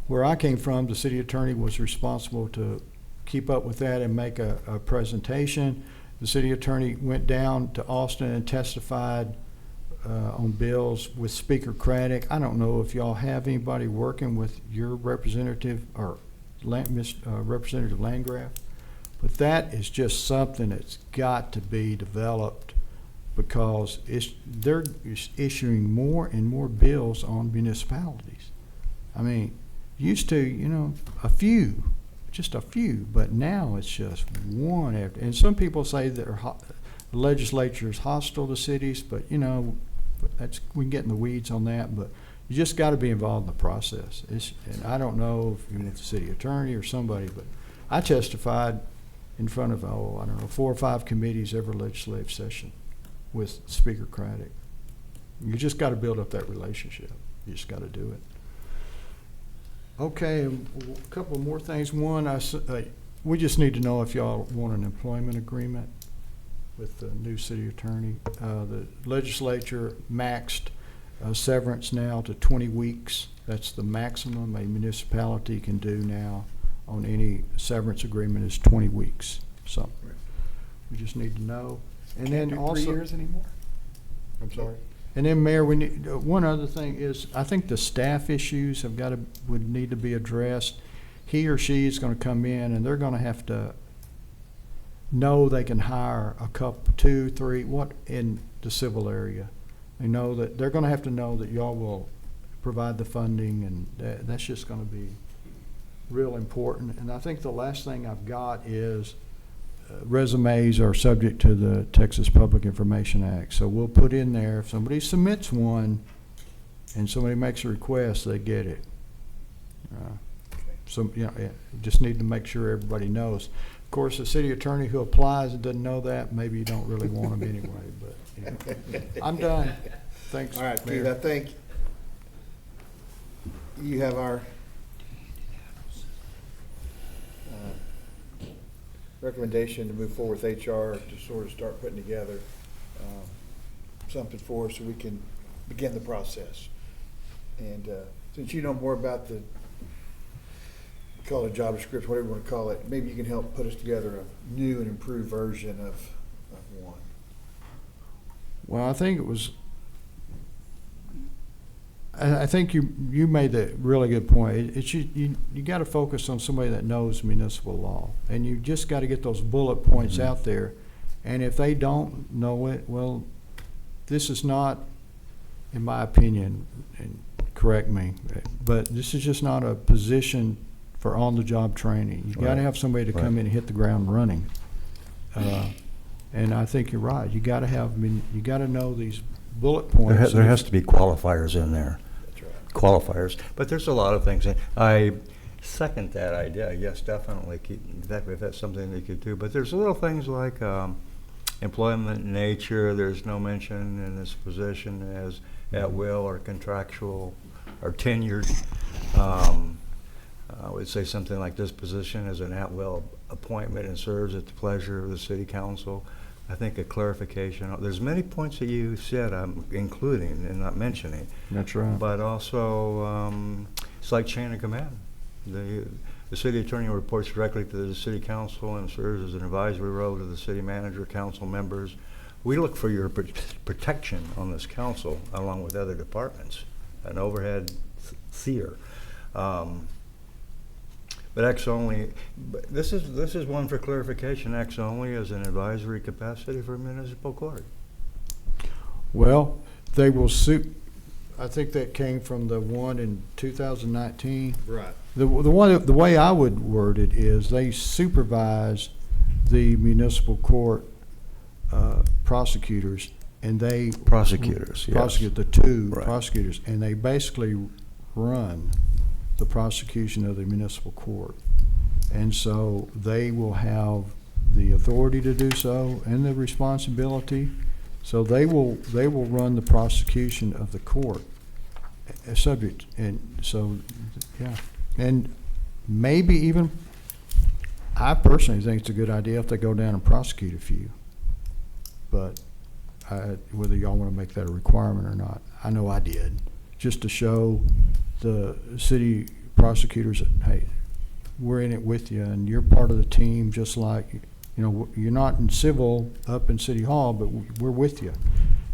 where I came from, the city attorney was responsible to keep up with that and make a presentation. The city attorney went down to Austin and testified on bills with Speaker Craddock. I don't know if y'all have anybody working with your representative or Representative Landgraf. But that is just something that's got to be developed because they're issuing more and more bills on municipalities. I mean, used to, just a few, but now it's just one after. And some people say that the legislature is hostile to cities, but we can get in the weeds on that. But you just got to be involved in the process. And I don't know if you want the city attorney or somebody, but I testified in front of 4 or 5 committees every legislative session with Speaker Craddock. You just got to build up that relationship. You just got to do it. Okay, a couple more things. One, we just need to know if y'all want an employment agreement with the new city attorney. The legislature maxed severance now to 20 weeks. That's the maximum a municipality can do now on any severance agreement is 20 weeks. So we just need to know. And then also 3 years anymore. I'm sorry. And then, Mayor, we need, one other thing is, I think the staff issues would need to be addressed. He or she is going to come in, and they're going to have to know they can hire a couple, 2, 3, in the civil area. They know that they're going to have to know that y'all will provide the funding, and that's just going to be real important. And I think the last thing I've got is resumes are subject to the Texas Public Information Act. So we'll put in there, if somebody submits one and somebody makes a request, they get it. Just need to make sure everybody knows. Of course, the city attorney who applies and doesn't know that, maybe you don't really want them anyway, but I'm done. Thanks, All right, Mayor. Keith, I think you have our recommendation to move forward with HR to sort of start putting together something for us so we can begin the process. And since you know more about call it a job description, whatever you want to call it, maybe you can help put us together a new and improved version of one. Well, I think it was, I think you made a really good point. You got to focus on somebody that knows municipal law, and you just got to get those bullet points out there. And if they don't know it, well, this is not, in my opinion, and correct me, but this is just not a position for on-the-job training. You got to have somebody to come in and hit the ground running. And I think you're right. You got to you got to know these bullet points. There has to be qualifiers in there. That's right. Qualifiers. But there's a lot of things. I second that idea. Yes, definitely. Exactly, if that's something they could do. But there's little things like employment nature. There's no mention in this position as at will or contractual or tenured. I would say something like this position is an at-will appointment and serves at the pleasure of the city council. I think a clarification. There's many points that you said I'm including and not mentioning. That's right. But also, it's like chain of command. The city attorney reports directly to the city council and serves as an advisory role to the city manager, council members. We look for your protection on this council, along with other departments, an overhead seer. But X only, this is one for clarification. X only is an advisory capacity for municipal court. Well, they will I think that came from the one in 2019. Right. The way I would word it is they supervise the municipal court prosecutors, and they Prosecutors, yes. prosecute the two Right. prosecutors, and they basically run the prosecution of the municipal court. And so they will have the authority to do so and the responsibility. So they will run the prosecution of the court subject. And so, yeah. And maybe even, I personally think it's a good idea if they go down and prosecute a few. But whether y'all want to make that a requirement or not, I know I did, just to show the city prosecutors that, hey, we're in it with you, and you're part of the team, just like, you're not in civil up in City Hall, but we're with you.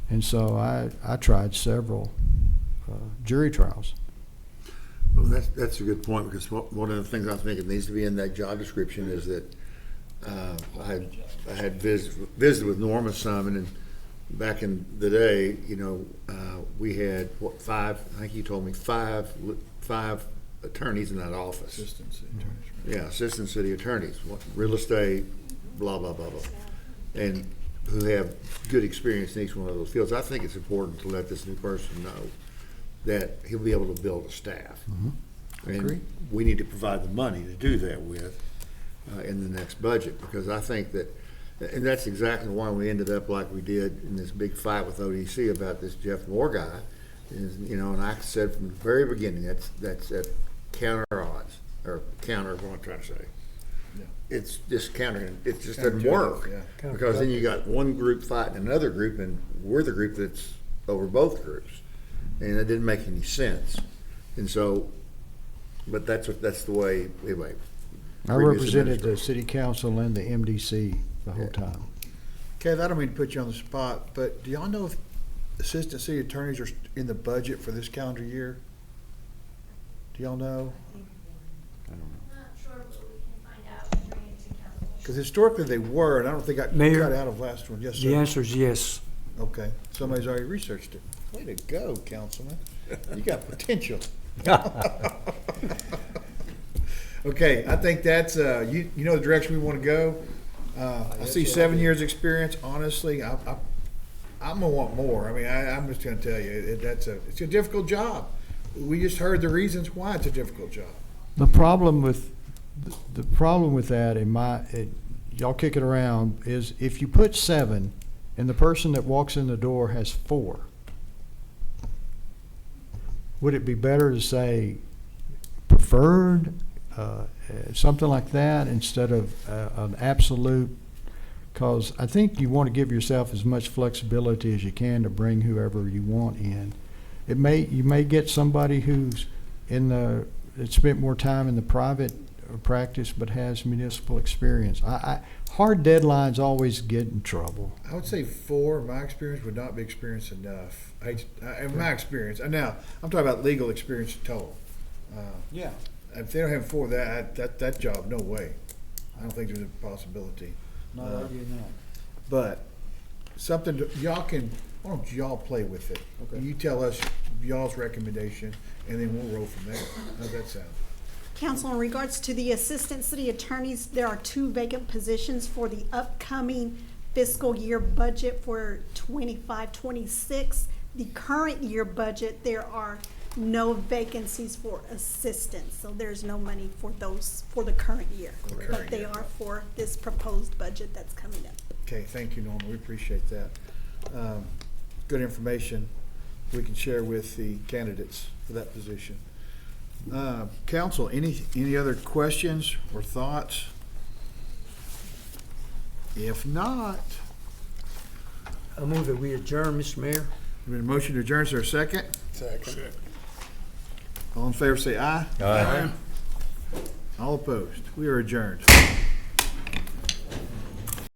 And so I tried several jury trials. Well, that's a good point, because one of the things I think it needs to be in that job description is that, I had visited with Norma some, and back in the day, we had, I think you told me five attorneys in that office. Assistant city attorneys, right? Yeah, assistant city attorneys, real estate, blah, blah, blah, blah, and who have good experience in each one of those fields. I think it's important to let this new person know that he'll be able to build a staff. Agree. And we need to provide the money to do that with in the next budget, because I think that, and that's exactly why we ended up like we did in this big fight with ODC about this Jeff Moore guy. Is, and I said from the very beginning, that's at counter odds, or counter, what I'm trying to say. Yeah. It's just counter, it just doesn't work. Yeah. Because then you got one group fighting another group, and we're the group that's over both groups. And it didn't make any sense. And so, but that's the way, anyway. I previous represented the administration. city council and the MDC the whole time. Kev, I don't mean to put you on the spot, but do y'all know if assistant city attorneys are in the budget for this calendar year? Do y'all know? Not sure, but we can find out and bring it to council. Because historically they were, and I don't think I Mayor? cut out of last one. Yes, The sir. answer is yes. Okay, somebody's already researched it. Way to go, Councilman. You got potential. Okay, I think that's, you know the direction we want to go. I see 7 years' experience, honestly, I'm gonna want more. I mean, I'm just gonna tell you, it's a difficult job. We just heard the reasons why it's a difficult job. The problem with that, y'all kick it around, is if you put 7 and the person that walks in the door has 4, would it be better to say preferred, something like that, instead of an absolute? Because I think you want to give yourself as much flexibility as you can to bring whoever you want in. You may get somebody who's that spent more time in the private practice but has municipal experience. Hard deadlines always get in trouble. I would say 4, in my experience, would not be experience enough. In my experience, now, I'm talking about legal experience total. Yeah. If they don't have 4, that job, no way. I don't think there's a possibility. Not arguing that. But something y'all can, why don't y'all play with it? Okay. You tell us y'all's recommendation, and then we'll roll from there. How's that sound? Council, in regards to the assistant city attorneys, there are 2 vacant positions for the upcoming fiscal year budget for 25-26. The current year budget, there are no vacancies for assistants, so there's no money for those for the current year. For the current But they year. are for this proposed budget that's coming up. Okay, thank you, Norma. We appreciate that. Good information we can share with the candidates for that position. Council, any other questions or thoughts? If not, I move that we adjourn, Mr. Mayor. we have a motion to adjourn. Is there a second? Second. All in favor say aye. Aye. All opposed. We are adjourned.